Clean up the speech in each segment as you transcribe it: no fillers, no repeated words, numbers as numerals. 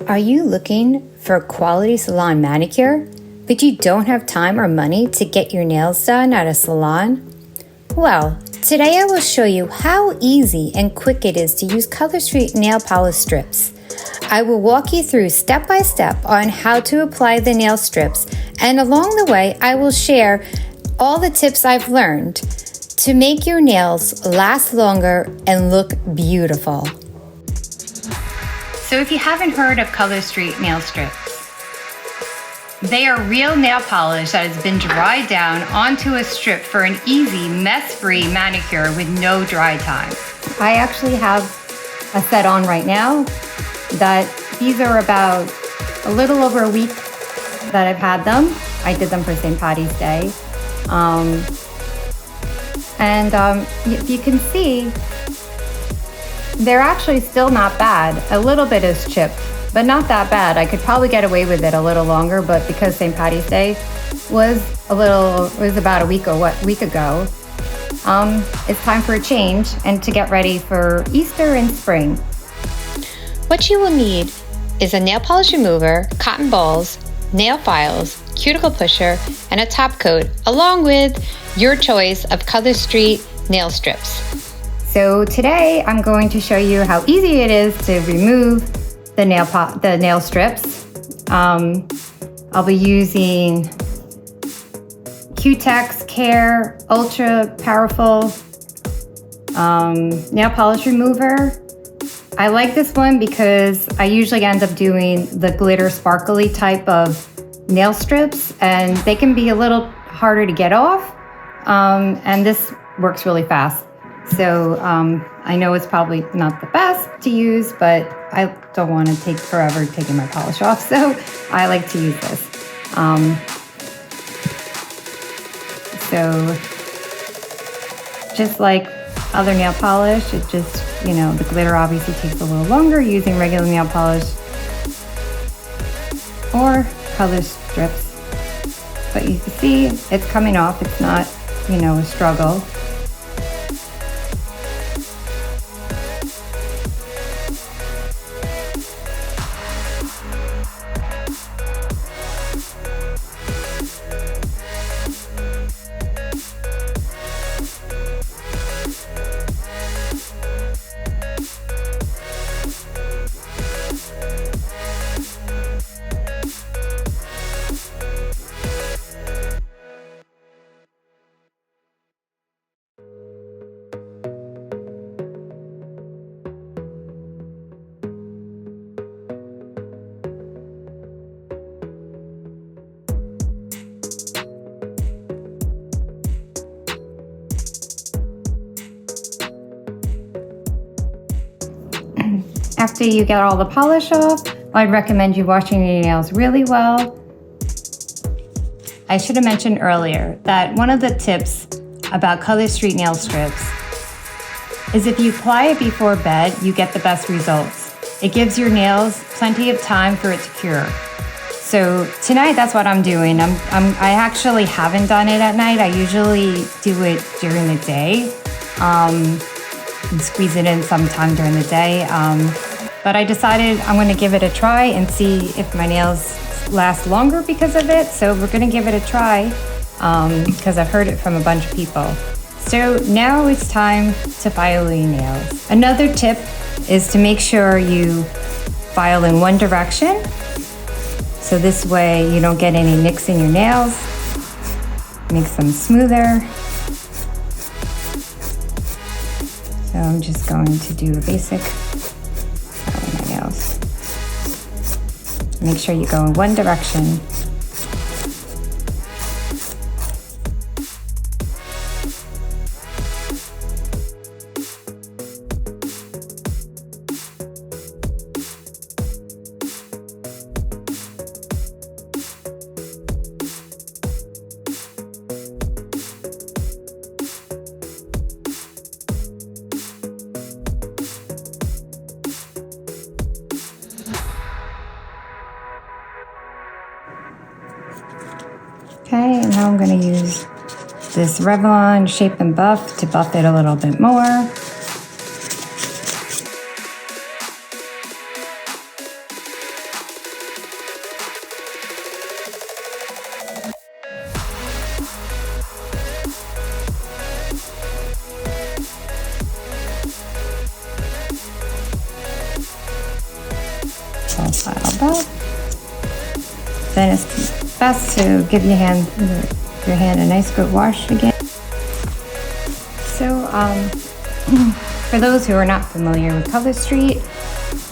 Are you looking for a quality salon manicure, but you don't have time or money to get your nails done at a salon? Well, today I will show you how easy and quick it is to use Color Street nail polish strips. I will walk you through step by step on how to apply the nail strips, and along the way I will share all the tips I've learned to make your nails last longer and look beautiful. So if you haven't heard of Color Street nail strips, they are real nail polish that has been dried down onto a strip for an easy, mess-free manicure with no dry time. I actually have a set on right now that these are about a little over a week that I've had them. I did them for St. Patty's Day. If you can see, they're actually still not bad. A little bit is chipped, but not that bad. I could probably get away with it a little longer, but because St. Patty's Day was about a week ago, it's time for a change and to get ready for Easter and spring. What you will need is a nail polish remover, cotton balls, nail files, cuticle pusher, and a top coat, along with your choice of Color Street nail strips. So today I'm going to show you how easy it is to remove the nail strips. I'll be using Cutex Care Ultra Powerful nail polish remover. I like this one because I usually end up doing the glitter sparkly type of nail strips, and they can be a little harder to get off, and this works really fast. So I know it's probably not the best to use, but I don't want to take forever taking my polish off, so I like to use this. So just like other nail polish, it just, the glitter obviously takes a little longer using regular nail polish or color strips. But you can see it's coming off. It's not, a struggle. After you get all the polish off, I'd recommend you washing your nails really well. I should have mentioned earlier that one of the tips about Color Street nail strips is if you apply it before bed, you get the best results. It gives your nails plenty of time for it to cure. So tonight, that's what I'm doing. I actually haven't done it at night. I usually do it during the day. And squeeze it in sometime during the day. But I decided I'm going to give it a try and see if my nails last longer because of it. So we're going to give it a try because I've heard it from a bunch of people. So now it's time to file your nails. Another tip is to make sure you file in one direction. So this way you don't get any nicks in your nails. Makes them smoother. So I'm just going to do a basic filing my nails. Make sure you go in one direction. Okay, and now I'm going to use this Revlon Shape and Buff to buff it a little bit more. all piled up. Then it's best to give your hand a nice good wash again. So, for those who are not familiar with Color Street,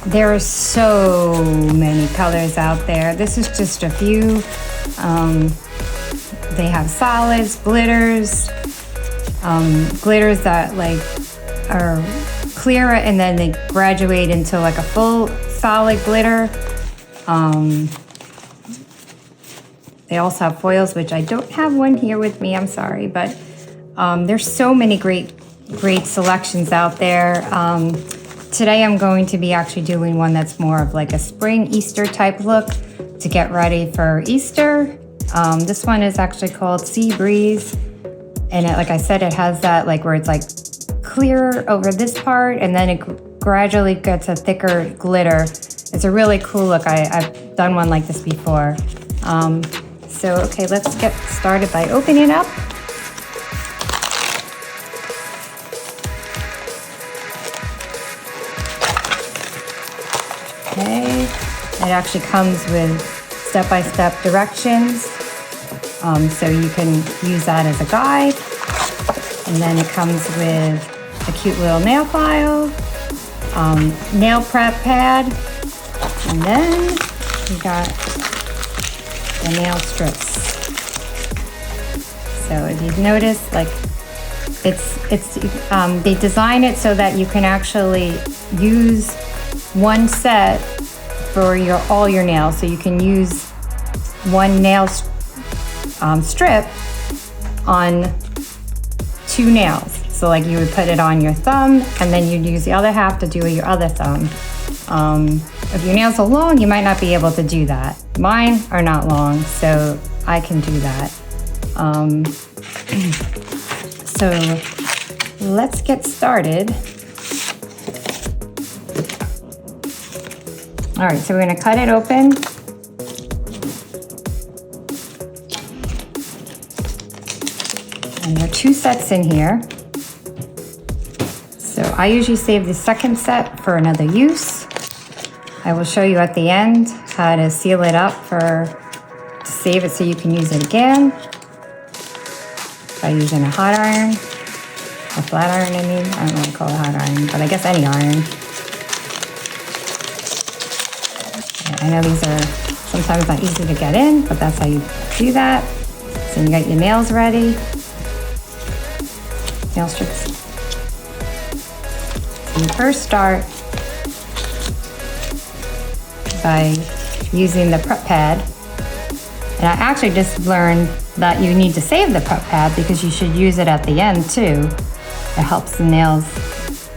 there are so many colors out there. This is just a few. They have solids, glitters, glitters that like are clearer and then they graduate into like a full solid glitter. They also have foils, which I don't have one here with me, I'm sorry, but there's so many great selections out there. Today I'm going to be actually doing one that's more of like a spring Easter type look to get ready for Easter. This one is actually called Sea Breeze. And like I said, it has that like where it's like clearer over this part and then it gradually gets a thicker glitter. It's a really cool look. I've done one like this before. So, okay, let's get started by opening it up. Okay, it actually comes with step-by-step directions, so you can use that as a guide. And then it comes with a cute little nail file, nail prep pad, and then we got the nail strips. So if you've noticed, like they design it so that you can actually use one set for all your nails. So you can use one nail strip on 2 nails. So like you would put it on your thumb and then you'd use the other half to do your other thumb. If your nails are long, you might not be able to do that. Mine are not long, so I can do that. So let's get started. All right, so we're gonna cut it open. And there are 2 sets in here. So I usually save the second set for another use. I will show you at the end how to seal it up to save it so you can use it again by using a hot iron, a flat iron, I mean. I don't want to call it hot iron, but I guess any iron. I know these are sometimes not easy to get in, but that's how you do that. So you got your nails ready. Nail strips. So you first start by using the prep pad. And I actually just learned that you need to save the prep pad because you should use it at the end too. It helps the nails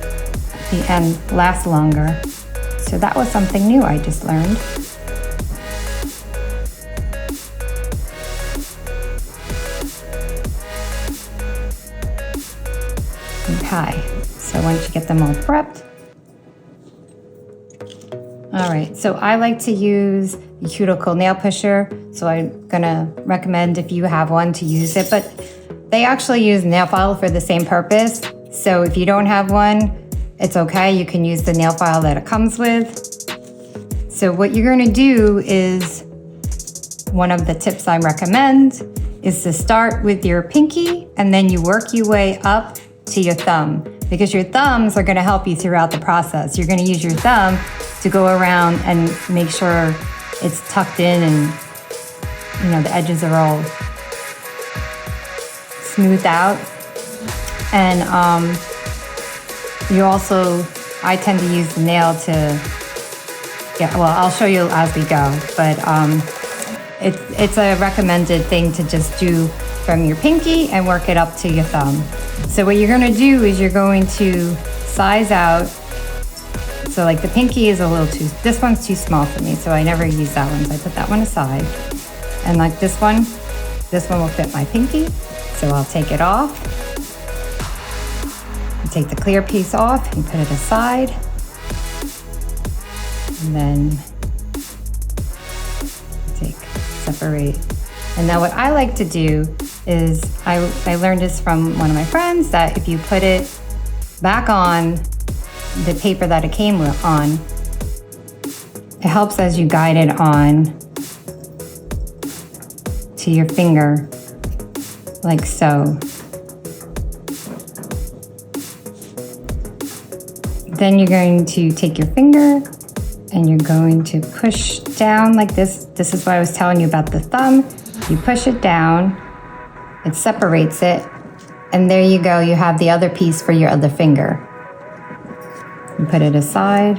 at the end last longer. So that was something new I just learned. Okay, so once you get them all prepped. All right, so I like to use the cuticle nail pusher. So I'm gonna recommend if you have one to use it, but they actually use nail file for the same purpose. So if you don't have one, it's okay, you can use the nail file that it comes with. So what you're gonna do is, one of the tips I recommend is to start with your pinky and then you work your way up to your thumb, because your thumbs are gonna help you throughout the process. You're gonna use your thumb to go around and make sure it's tucked in and the edges are all smoothed out. And I tend to use the nail to, I'll show you as we go, but it's a recommended thing to just do from your pinky and work it up to your thumb. So what you're gonna do is you're going to size out. So like the pinky is this one's too small for me, so I never use that one, so I put that one aside. And like this one will fit my pinky, so I'll take it off. Take the clear piece off and put it aside. And then separate. And now what I like to do is, I learned this from one of my friends, that if you put it back on the paper that it came on, It helps as you guide it on to your finger, like so. Then you're going to take your finger and you're going to push down like this. This is what I was telling you about the thumb. You push it down, it separates it, and there you go. You have the other piece for your other finger. You put it aside.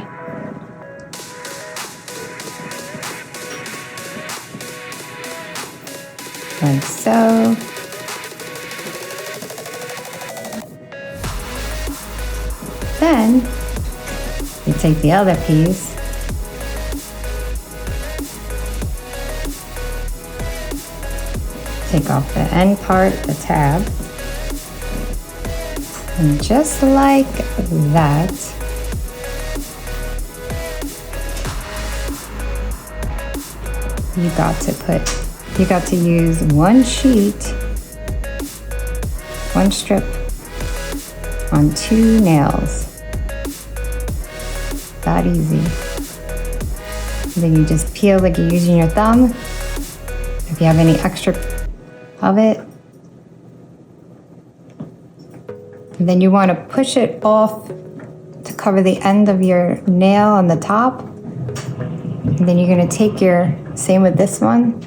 Like so. Then you take the other piece take off the end part, the tab, and just like that, you got to use one sheet, one strip on 2 nails. That easy. And then you just peel like you're using your thumb. If you have any extra of it. And then you want to push it off to cover the end of your nail on the top. And then you're going to take your, same with this one,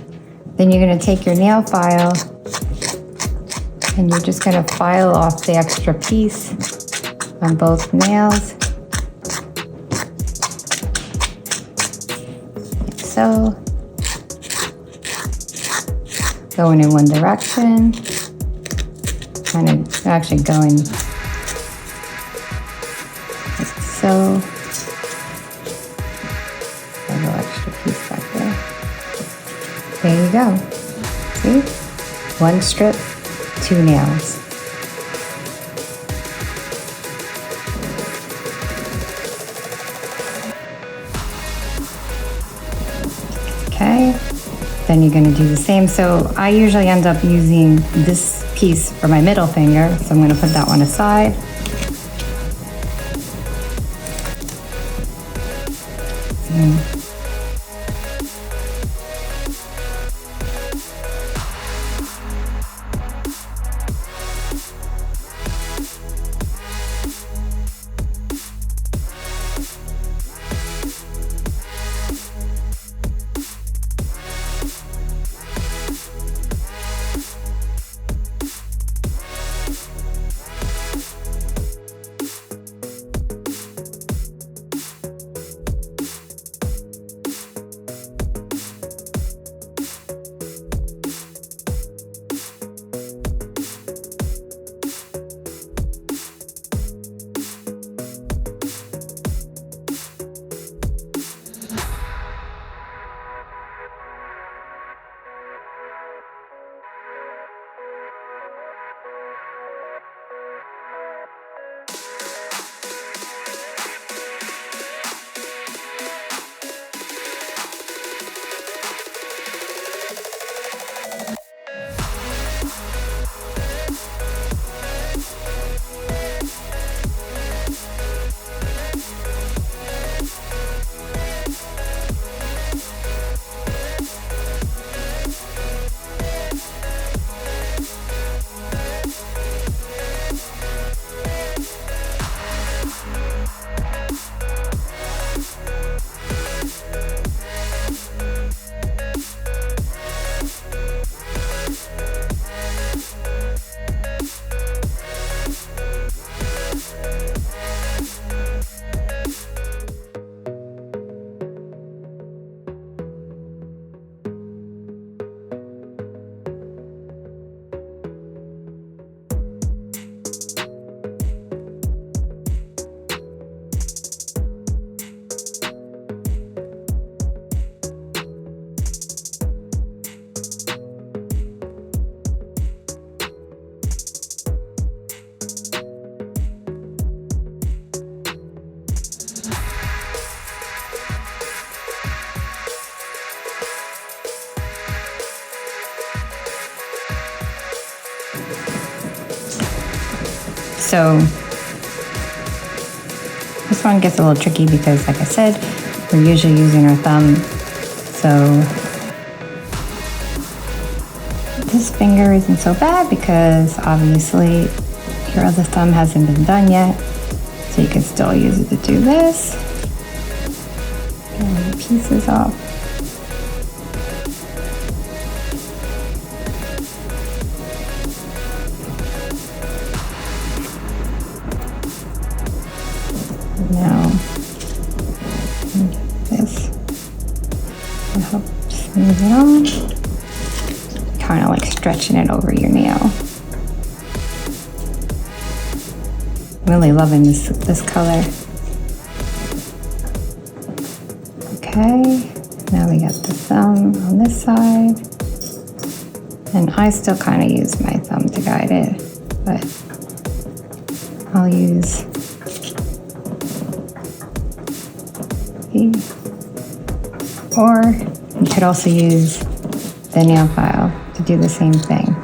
then you're going to take your nail file and you're just going to file off the extra piece on both nails. Like so. Going in one direction. Kind of actually going like so. A little extra piece back there. There you go. See? One strip, 2 nails. Okay. Then you're going to do the same. So I usually end up using this piece for my middle finger. So I'm going to put that one aside. So this one gets a little tricky because, like I said, we're usually using our thumb. So this finger isn't so bad because obviously your other thumb hasn't been done yet. So you can still use it to do this. Get the pieces off. Now, this will help smooth it on. Kind of like stretching it over your nail. Really loving this color. Okay, now we got the thumb on this side. And I still kind of use my thumb to guide it, but I'll use or you could also use the nail file to do the same thing.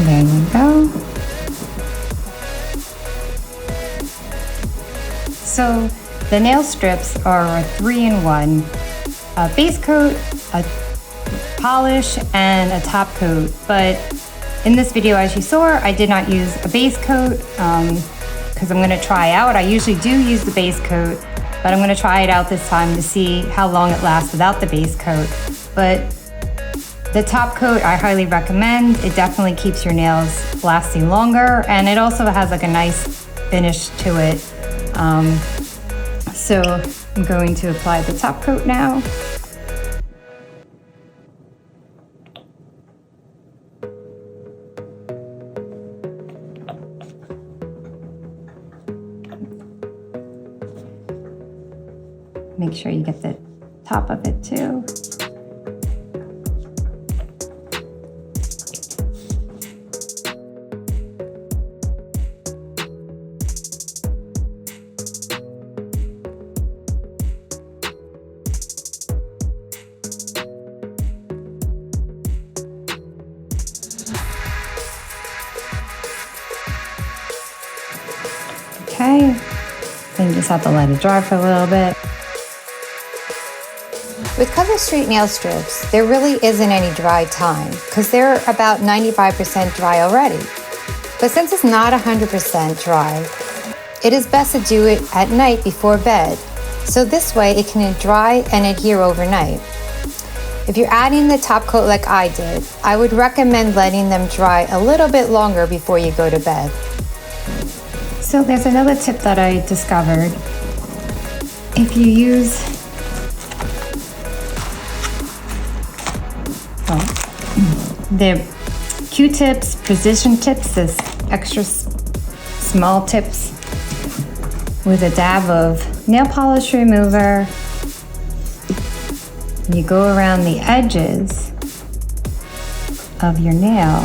There you go. So the nail strips are a 3-in-1, a base coat, a polish, and a top coat. But in this video, as you saw, I did not use a base coat because I'm gonna try out. I usually do use the base coat, but I'm gonna try it out this time to see how long it lasts without the base coat. But the top coat I highly recommend. It definitely keeps your nails lasting longer, and it also has like a nice finish to it. So I'm going to apply the top coat now. Make sure you get the top of it too. Okay, then you just have to let it dry for a little bit. With Color Street nail strips, there really isn't any dry time because they're about 95% dry already. But since it's not 100% dry, it is best to do it at night before bed. So this way it can dry and adhere overnight. If you're adding the top coat like I did, I would recommend letting them dry a little bit longer before you go to bed. So there's another tip that I discovered. If you use the Q-tips, precision tips, this extra small tips with a dab of nail polish remover, you go around the edges of your nail.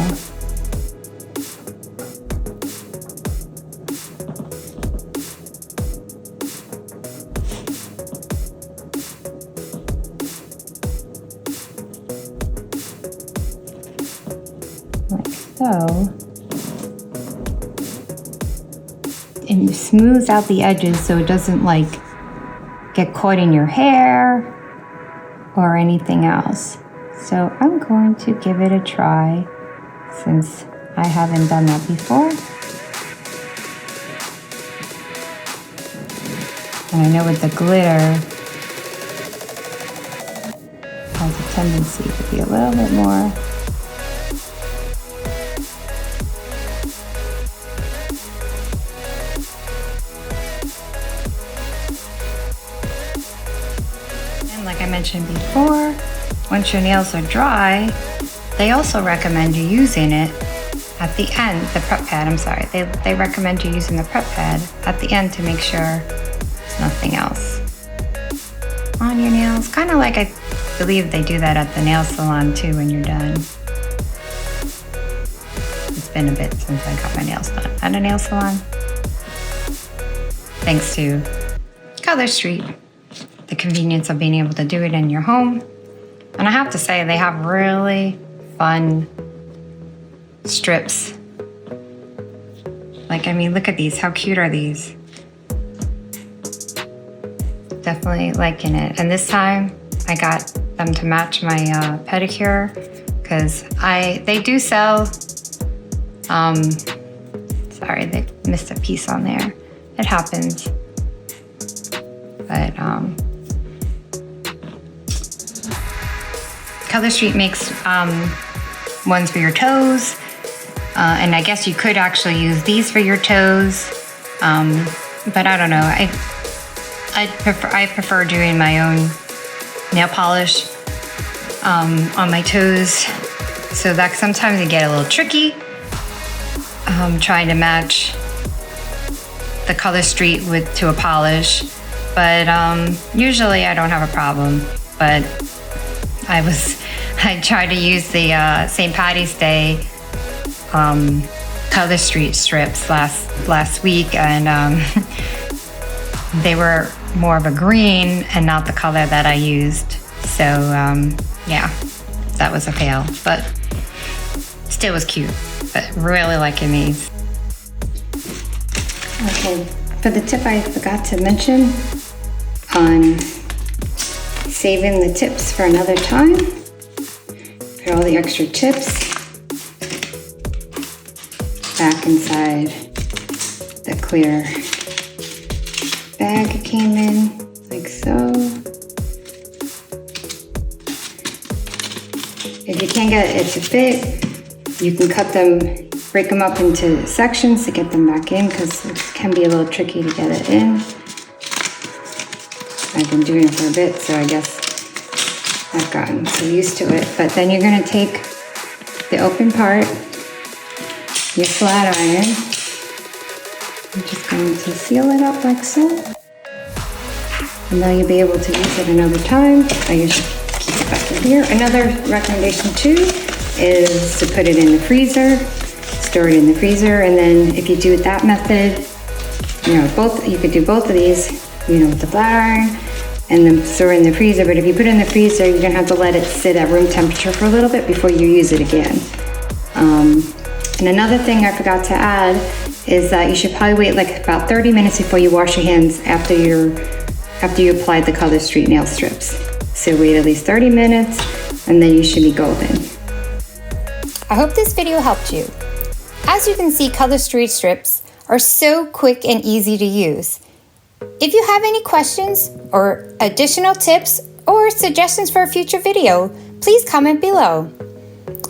Like so. And you smooth out the edges so it doesn't like get caught in your hair or anything else. So I'm going to give it a try since I haven't done that before. And I know with the glitter has a tendency to be a little bit more. Like I mentioned before, once your nails are dry, they also recommend you using it at the end, the prep pad, I'm sorry. They recommend you using the prep pad at the end to make sure there's nothing else on your nails. Kind of like I believe they do that at the nail salon too when you're done. It's been a bit since I got my nails done at a nail salon. thanks to Color Street, the convenience of being able to do it in your home. And I have to say, they have really fun strips. Like, I mean, look at these. How cute are these? Definitely liking it. And this time, I got them to match my pedicure because they do sell. Sorry, they missed a piece on there. It happens. But Color Street makes ones for your toes. And I guess you could actually use these for your toes. But I don't know. I prefer doing my own nail polish on my toes. So that sometimes it get a little tricky. Trying to match the Color Street to a polish. But usually I don't have a problem. But I tried to use the St. Patty's Day Color Street strips last week, and they were more of a green and not the color that I used. So yeah, that was a fail, but still was cute. But really liking these. Okay, for the tip I forgot to mention on saving the tips for another time, put all the extra tips back inside the clear bag it came in, like so. If you can't get it to fit, you can break them up into sections to get them back in, because it can be a little tricky to get it in. I've been doing it for a bit, so I guess I've gotten so used to it. But then you're gonna take the open part, your flat iron. I'm just going to seal it up like so. And now you'll be able to use it another time. I usually keep it back in here. Another recommendation too is to put it in the freezer, store it in the freezer, and then if you do it that method, you could do both of these, with the flat iron, and then store it in the freezer. But if you put it in the freezer, you're gonna have to let it sit at room temperature for a little bit before you use it again. And another thing I forgot to add is that you should probably wait like about 30 minutes before you wash your hands after you applied the Color Street nail strips. So wait at least 30 minutes, and then you should be golden. I hope this video helped you. As you can see, Color Street strips are so quick and easy to use. If you have any questions or additional tips or suggestions for a future video, please comment below.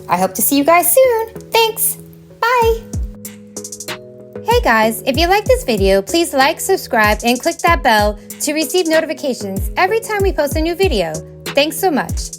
I hope to see you guys soon. Thanks. Bye. Hey guys, if you like this video, please like, subscribe, and click that bell to receive notifications every time we post a new video. Thanks so much.